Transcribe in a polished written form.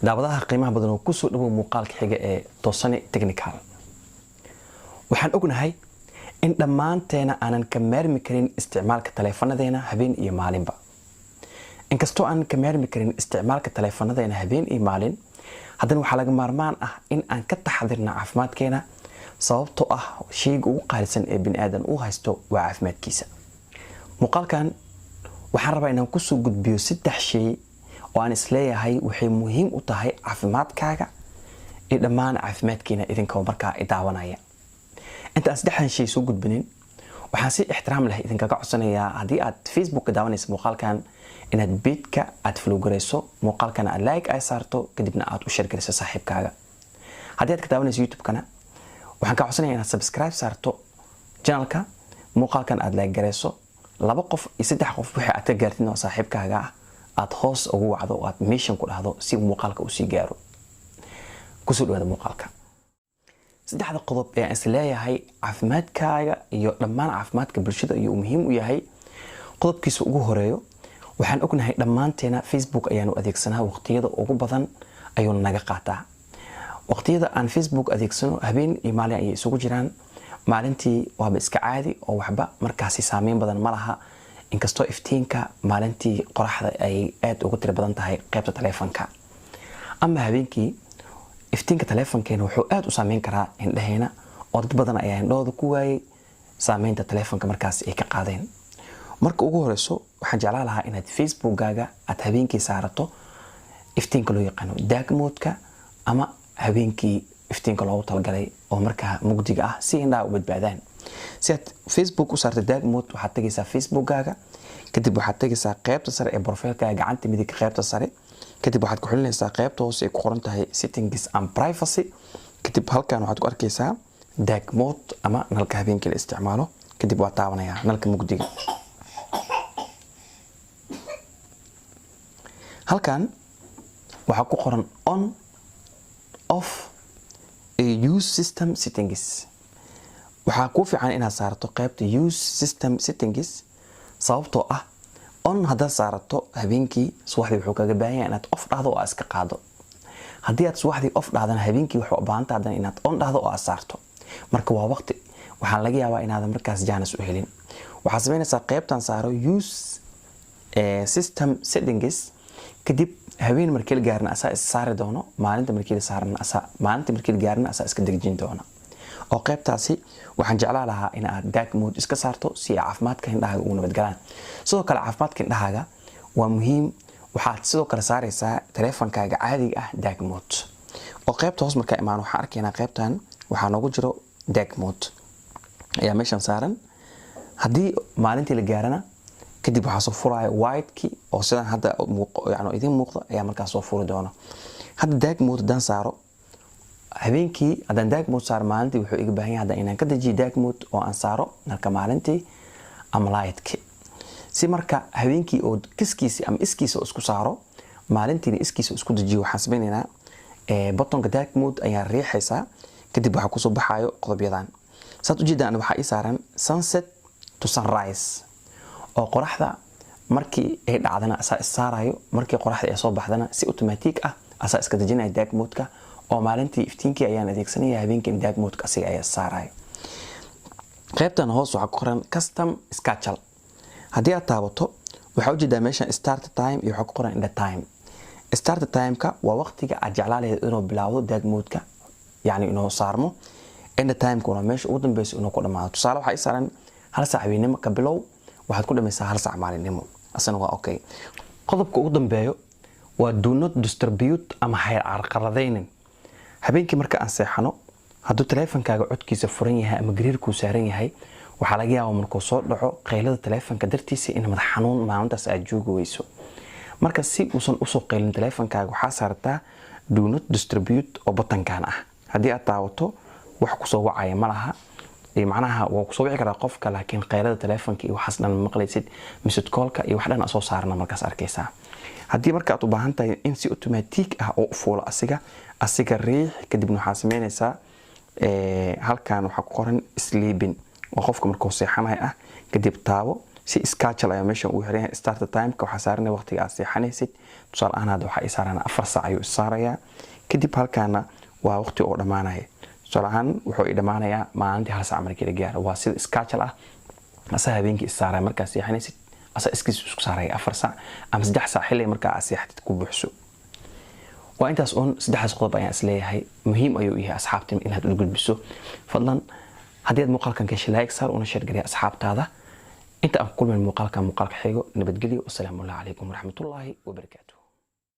daawadaha qiimaha badan oo ku soo dhawow muuqaalka xiga ee Toosane Technical. Waxaan ognahay in dhammaanteena aanan ka maarmi karin isticmaalka taleefanadeena habeen iyo maalinba. Inkastoo aan ka maarmi karin isticmaalka taleefanadeena habeen iyo maalin, haddana waxaa laga maarmaan ah in aan ka taxadirno caafimaadkeena sababtoo ah shayga ugu qaalisan ee bini'aadan uu haysto waa caafimaadkiisa. Muuqaalkan waxaan rabaa inaan ku soo gudbiyo 3 shay oo aan isleeyahay waxay muhiim u tahay caafimaadkaaga iyo dhammaan caafimaadkeena idinka markaa daawanaya. inta aan 3 shay soo gudbinin waxaan si ixtiraam leh idinkaga codsanayaa haddii aad Facebook daawanayso muuqaalkan inaad page-ka aad follow gareyso, muuqaalkan aad like ay saarto, kadibna aad u share gareyso saaxiibkaaga. haddii aad ka daawanayso YouTube-kana waxaan ka codsanayaa inaad subscribe saarto channel-ka, muuqaalkan aad like gareyso, 2 qof iyo 3 qof wixii aad ka gaartin oo saaxiibkaaga ah aad hoos ugu wacdo oo aad mission ku dhahdo si muuqaalka u sii gaaro. ku soo dhawaada muuqaalka. 3 qodob ee aan isleeyahay caafimaadkaaga iyo dhammaan caafimaadka bulshada iyo muhiim u yahay. qodobkiisa ugu horeeyo waxaan ognahay dhammaanteena Facebook ayaanu adeegsanaa waqtiyada ugu badan ayuu naga qaataa. waqtiyada aan Facebook adeegsano habeen iyo maalin ay isugu jiraan. maalintii waaba iska caadi oo waxba markaasi saameyn badan ma laha, inkastoo iftiinka maalintii qoraxda ay aad ugu tiro badan tahay qaybta taleefanka. ama habeenkii iftiinka taleefankeena wuxuu aad u saameyn karaa indhaheena oo dad badan ayaa indhooda ku waayay saameynta taleefanka markaas ay ka qaadeen. marka ugu horeyso waxaan jeclaan lahaa inaad Facebookgaaga aad habeenkii saarato iftiinka loo yaqaano dark mode-ka ama habeenkii iftiinka loogu talagalay oo markaa mugdiga ah si indhaha u badbaadaan. si aad Facebook u saarto dark mode waxaad tagaysaa Facebookgaaga, kadib waxaad tagaysaa qaybta sare ee profile-kaaga gacanta midig qaybta sare, kadib waxaad ku xulinaysaa qaybta hoose ee ku qoran tahay settings and privacy, kadib halkan waxaad ku arkaysaa dark mode ama nalka habeenkii la isticmaalo, kadib waa taabanayaa nalka mugdiga. halkan waxaa ku qoran on off use system settings. waxaa ku fiican inaad saarto qaybta use system settings sababtoo ah on haddaad saarato habeenkii subaxdii wuxuu kaga baahan yahay inaad off dhahdo oo aad iska qaado. haddii aad subaxdii off dhahdana habeenkii wuxuu u baahan tahay inaad on dhahdo oo aad saarto. marka waa waqti waxaan laga yaabaa inaadan markaas jaanis u helin. waxaad samaynaysaa qaybtan saaro use system settings, kadib habeen markii la gaarna asaa is saari doono, maalinta markii la saarna asaa iska dejin doona. oo qaybtaasi waxaan jeclaan lahaa in aad dark mode iska saarto si caafimaadka indhahaaga ugu nabad galaan. sidoo kale caafimaadka indhahaaga waa muhiim. waxaad sidoo kale saaraysaa taleefankaaga caadiga ah dark mode. oo qaybta hoos markaa imaan waxaan arkaynaa qaybtan waxaa noogu jiro dark mode ayaa meeshan saaran. haddii maalintii la gaarana kadib waxaa soo furaya white-ki oo sidan hadda idin muuqda ayaa markaas soo furi doona. hadda dark mode haddaan saaro habeenkii, haddaan dark mode saaro maalintii wuxuu iga baahan yahay hadda inaan ka dejiyo dark mode oo aan saaro nalka maalintii ama light-ki. si marka habeenkii oo kiskiisa ama iskiisa isku saaro, maalintiina iskiisa isku dejiyo, waxaan samaynaynaa buttonka dark mode ayaa riixaysaa, kadib waxaa kusoo baxayo qodobyadan. saad ujeedaan waxaa ii saaran sunset to sunrise oo qoraxda markii ay dhacdana asaa is saarayo, markii qoraxda ay soo baxdana si automatic ah asaa iska dejinaya dark mode-ka, oo maalintii iftiinkii ayaan adeegsanaya, habeenkii dark mode-ka asiga ayaa saarayo. qaybtan hoos waxaa ku qoran custom schedule. haddii aad taabato waxaa ujeedaa meeshan start time iyo waxaa ku qoran end time. start time-ka waa waqtiga aad jeclaan lahayd inuu bilaawdo dark mode-ka, yacni inuu saarmo. end time-ka waa meesha ugu dambeysa inuu ku dhamaado. tusaale waxaa ii saaran 1 saac habeenimo ka bilow, waxaad ku dhamaysaa 1 saac maalinimo, asana waa okay. qodobka ugu dambeeyo waa do not distribute ama hayr carqaladaynin. habeenkii marka aan seexano hadduu taleefankaaga codkiisa furan yahay ama gariirkuu saaran yahay, waxaa laga yaabaa markuu soo dhaco qaylada taleefanka dartiisa in madax xanuun maalintaas aad joogi weyso. marka si uusan usoo qaylin taleefankaaga waxaa saartaa do not distribute oo buttonkan ah. haddii aad taabato wax kusoo wacaya ma laha, macnaha waa kusoo wici karaa qofka, laakiin qaylada taleefanka iyo waxaas dhan maqlaysid, message call-ka iyo wax dhan soo saarna markaas arkaysaa. haddii marka aad u baahan tahay in si automatic ah oo u fuulo asiga riix, kadibna waxaad samaynaysaa halkan waxaa ku qoran sleeping oo qofka markuu seexanayo ah, kadib taabo si schedule ayaa meesha uu xiran yahay start time ka waxa saaranay waqtiga aad seexanaysid tusaale ahaan hadda waxa ay saarana 4 saac ayuu saarayaa kadib halkaana waa waqti oo dhamaanaya tusaale ahaan wuxuu dhamaanayaa maalintii 1 saac markii la gaaro waa sida schedule ah asa habeenkii saaray markaad seexanaysid asa iskiis isku saaraya 4 saac ama 3 saac xilli markaa aad seexatid ku buuxso waa intaas on 3 qodob ayaan isleeyahay muhiim ayuu yahay asxaabtii inaad u gudbiso fadlan haddii aad muuqaalkan ka like saar una share gariya asxaabtaada inta aan kulmin muuqaalka xigo nabadgelyo wassalaamu calaykum waraxmatullaahi wabarakaatuh